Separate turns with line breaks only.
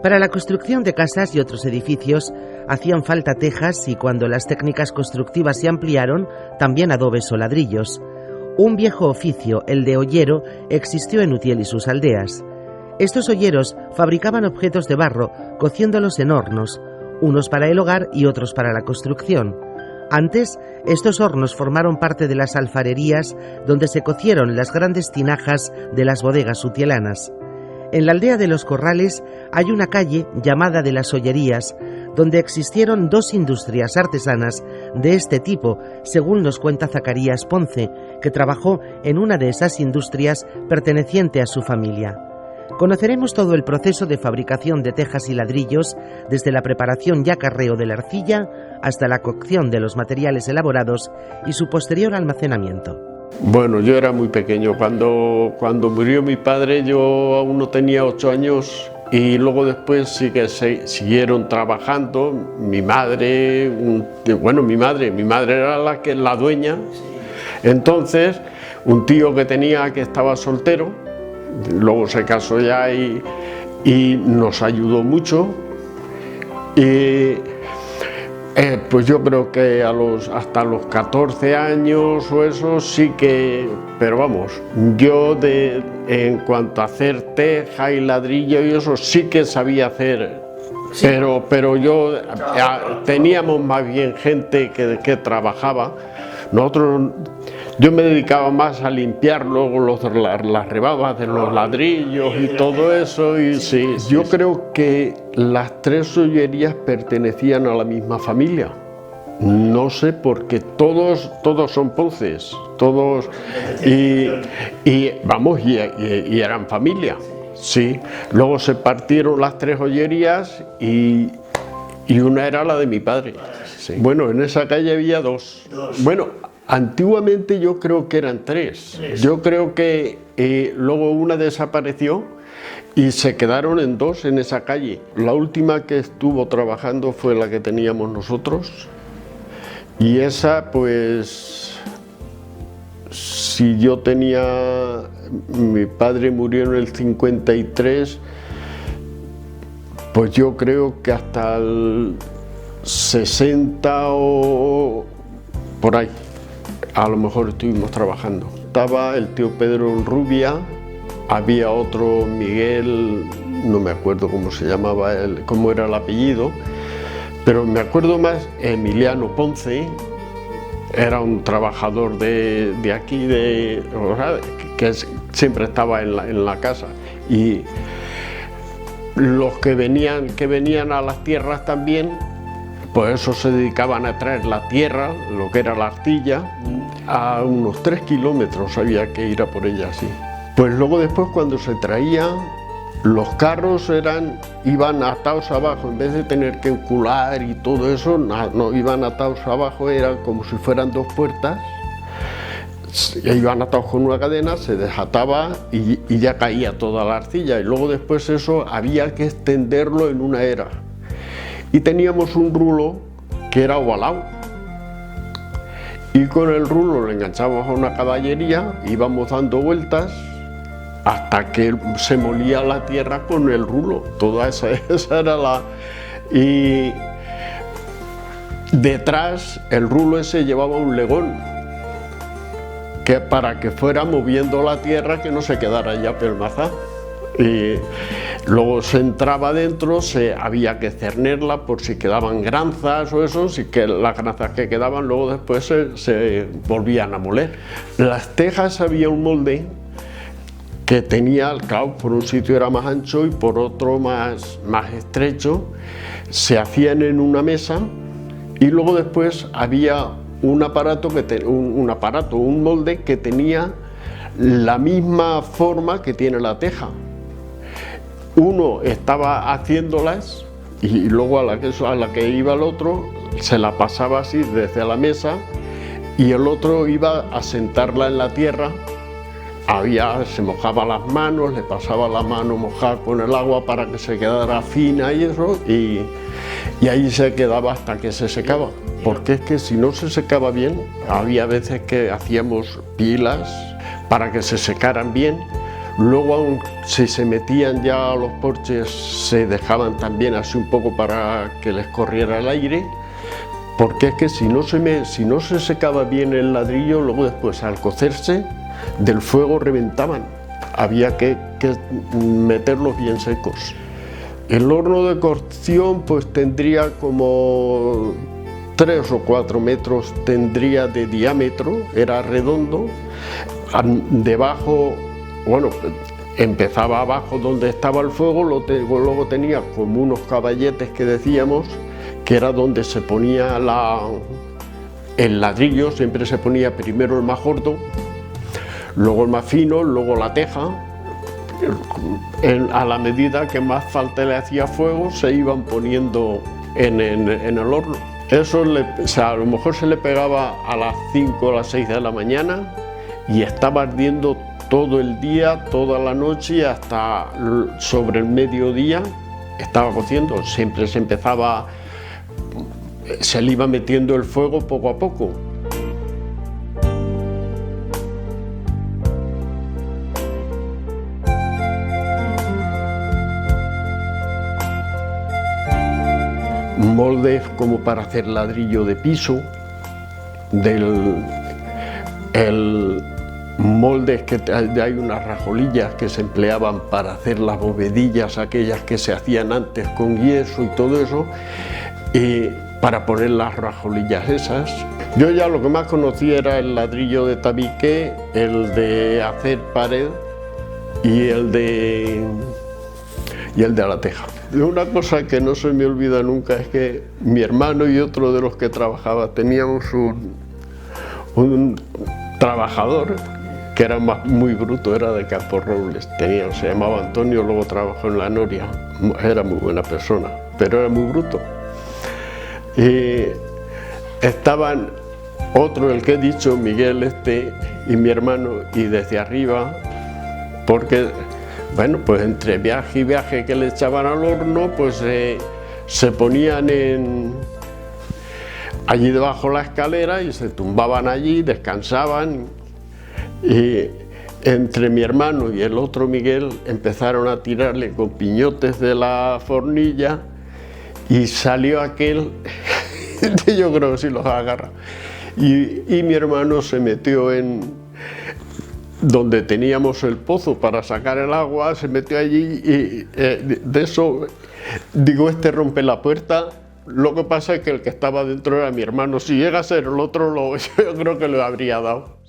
Para la construcción de casas y otros edificios hacían falta tejas y cuando las técnicas constructivas se ampliaron, también adobes o ladrillos. Un viejo oficio, el de ollero, existió en Utiel y sus aldeas. Estos olleros fabricaban objetos de barro, cociéndolos en hornos, unos para el hogar y otros para la construcción. Antes, estos hornos formaron parte de las alfarerías donde se cocieron las grandes tinajas de las bodegas utielanas. En la aldea de Los Corrales hay una calle llamada de las Ollerías, donde existieron dos industrias artesanas de este tipo, según nos cuenta Zacarías Ponce, que trabajó en una de esas industrias perteneciente a su familia. Conoceremos todo el proceso de fabricación de tejas y ladrillos, desde la preparación y acarreo de la arcilla hasta la cocción de los materiales elaborados y su posterior almacenamiento.
Bueno, yo era muy pequeño. Cuando murió mi padre yo aún no tenía 8 años y luego después sí que siguieron trabajando. Mi madre era la dueña. Entonces, un tío que tenía que estaba soltero, luego se casó ya y nos ayudó mucho. Pues yo creo que hasta los 14 años o eso sí que, pero vamos, yo en cuanto a hacer teja y ladrillo y eso sí que sabía hacer, sí. pero yo teníamos más bien gente que trabajaba. Yo me dedicaba más a limpiar luego las rebabas de los ladrillos y todo eso. Y sí, yo creo que las 3 ollerías pertenecían a la misma familia. No sé, porque todos son Ponces, todos, y eran familia. Sí, luego se partieron las 3 ollerías y una era la de mi padre. Sí. Bueno, en esa calle había 2. Bueno, antiguamente yo creo que eran 3. Yo creo que luego una desapareció y se quedaron en 2 en esa calle. La última que estuvo trabajando fue la que teníamos nosotros y esa, pues, si yo mi padre murió en el 53, pues yo creo que hasta el 60 o por ahí, a lo mejor estuvimos trabajando. Estaba el tío Pedro en Rubia, había otro Miguel, no me acuerdo cómo se llamaba, cómo era el apellido, pero me acuerdo más Emiliano Ponce, era un trabajador de aquí, que siempre estaba en la casa. Y los que venían a las tierras también, pues eso se dedicaban a traer la tierra, lo que era la arcilla, a unos 3 kilómetros había que ir a por ella, sí. Pues luego después cuando se traía, los carros iban atados abajo, en vez de tener que encular y todo eso, no iban atados abajo, eran como si fueran 2 puertas, iban atados con una cadena, se desataba y ya caía toda la arcilla, y luego después eso había que extenderlo en una era. Y teníamos un rulo que era ovalado y con el rulo le enganchábamos a una caballería, íbamos dando vueltas hasta que se molía la tierra con el rulo. Toda esa era y detrás el rulo ese llevaba un legón para que fuera moviendo la tierra, que no se quedara ya pelmazada. Y luego se entraba dentro, había que cernerla por si quedaban granzas o eso, y que las granzas que quedaban luego después se volvían a moler. Las tejas había un molde que tenía, claro, por un sitio era más ancho y por otro más estrecho, se hacían en una mesa y luego después había un molde que tenía la misma forma que tiene la teja. Uno estaba haciéndolas y luego a la que iba el otro se la pasaba así desde la mesa y el otro iba a sentarla en la tierra. Se mojaba las manos, le pasaba la mano mojada con el agua para que se quedara fina y eso, y ahí se quedaba hasta que se secaba. Porque es que si no se secaba bien, había veces que hacíamos pilas para que se secaran bien. Luego, si se metían ya a los porches, se dejaban también así un poco para que les corriera el aire, porque es que si no se secaba bien el ladrillo, luego después al cocerse del fuego reventaban. Había que meterlos bien secos. El horno de cocción pues tendría como 3 o 4 metros tendría de diámetro, era redondo. Debajo, bueno, empezaba abajo donde estaba el fuego, luego tenía como unos caballetes que decíamos, que era donde se ponía el ladrillo, siempre se ponía primero el más gordo, luego el más fino, luego la teja. A la medida que más falta le hacía fuego, se iban poniendo en el horno. Eso a lo mejor se le pegaba a las 5 o las 6 de la mañana y estaba ardiendo todo el día, toda la noche, hasta sobre el mediodía estaba cociendo. Siempre se le iba metiendo el fuego poco a poco. Moldes como para hacer ladrillo de piso, moldes que hay unas rajolillas que se empleaban para hacer las bovedillas, aquellas que se hacían antes con yeso y todo eso, y para poner las rajolillas esas. Yo ya lo que más conocía era el ladrillo de tabique, el de hacer pared y el de la teja. Una cosa que no se me olvida nunca es que mi hermano y otro de los que trabajaba teníamos un trabajador que era muy bruto, era de Campos Robles, se llamaba Antonio, luego trabajó en la Noria, era muy buena persona, pero era muy bruto. Y estaban otro, el que he dicho, Miguel y mi hermano, y desde arriba, porque bueno, pues entre viaje y viaje que le echaban al horno, pues se ponían allí debajo de la escalera y se tumbaban allí, descansaban. Y entre mi hermano y el otro Miguel empezaron a tirarle con piñotes de la fornilla y salió aquel, yo creo que sí los agarra. Y mi hermano se metió donde teníamos el pozo para sacar el agua, se metió allí y de eso, digo, rompe la puerta. Lo que pasa es que el que estaba dentro era mi hermano. Si llega a ser el otro, yo creo que lo habría dado.